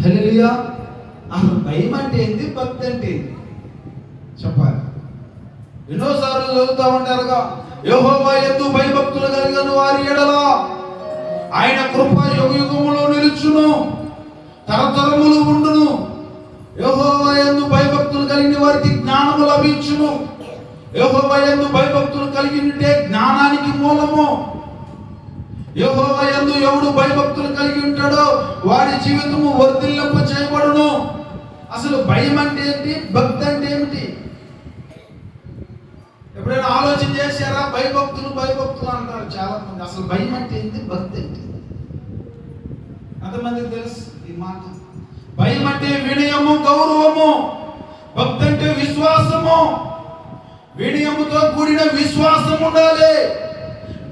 హల్లెలూయా. అసలు భయం అంటే ఏంది, భక్తి అంటే ఏంది చెప్పాలి. ఎన్నోసార్లు చదువుతా ఉంటారుగా, యెహోవా యందు భయభక్తులు కలిగిన వారి ఎడల ఆయన కృప యుగయుగములో నిలుచును, తరతరములు ఉండును. యెహోవా యందు భయభక్తులు కలిగిన వారికి జ్ఞానము లభించును. యెహోవా యందు భయభక్తులు కలిగి ఉంటే జ్ఞానానికి మూలము. యెహోవా యందు ఎవడు భయభక్తులు కలిగి ఉంటాడో వాడి జీవితము వర్ధిల్లింప చేయబడును. అసలు భయం అంటే ఏంటి, భక్తి అంటే ఏమిటి? ఎప్పుడైనా ఆలోచన చేశారా? భయభక్తులు భయభక్తులు అంటారు చాలా మంది. అసలు భయం అంటే ఏంటి, భక్తి అంటే ఎంతమందికి తెలుసు ఈ మాట? భయం అంటే వినయము, గౌరవము. భక్తి అంటే విశ్వాసము. వినయముతో కూడిన విశ్వాసం ఉండాలి.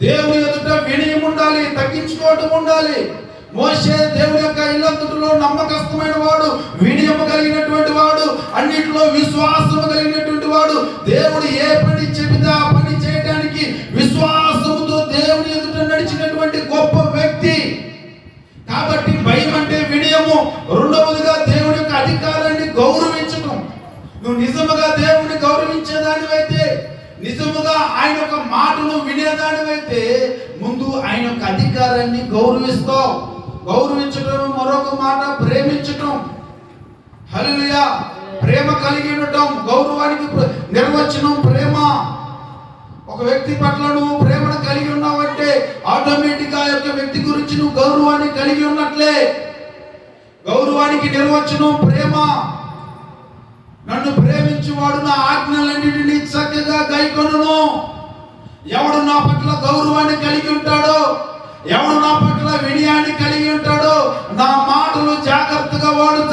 దేవుని ఎదుట వినయం ఉండాలి, తగ్గించుకోవటం ఉండాలి. మోషే దేవుని యొక్క ఇల్లంతటిలో నమ్మకస్తుమైన వాడు, వినయము కలిగినటువంటి వాడు, అన్నిటిలో విశ్వాసము కలిగినటువంటి వాడు. దేవుడు ఏ పని చెబితే ఆ పని చేయడానికి విశ్వాసముతో దేవుని ఎదుట నడిచినటువంటి గొప్ప వ్యక్తి. కాబట్టి భయం అంటే వినయము. రెండవదిగా దేవుని యొక్క అధికారాన్ని గౌరవించడం. నువ్వు నిజముగా దేవుని గౌరవించేదానివైతే, నిజముగా ఆయన యొక్క మాటను వినేదానివైతే ముందు ఆయన యొక్క అధికారాన్ని గౌరవిస్తావు. గౌరవించడం మరొక మాట ప్రేమించటం. హల్లెలూయా. ప్రేమ కలిగి ఉండటం. గౌరవానికి నిర్వచనం ప్రేమ. ఒక వ్యక్తి పట్ల నువ్వు ప్రేమను కలిగి ఉన్నావంటే ఆటోమేటిక్ గా యొక్క వ్యక్తి గురించి నువ్వు గౌరవాన్ని కలిగి ఉన్నట్లే. గౌరవానికి నిర్వచనం ప్రేమ. నన్ను ప్రేమించువాడు నా ఆజ్ఞలన్నిటినీ చక్కగా గైకొనును. ఎవడు నా పట్ల గౌరవాన్ని కలిగి ఉంటాడో, ఎవడు నా పట్ల వినయాన్ని కలిగి ఉంటాడో, నా మాటలు జాగ్రత్తగా వాడు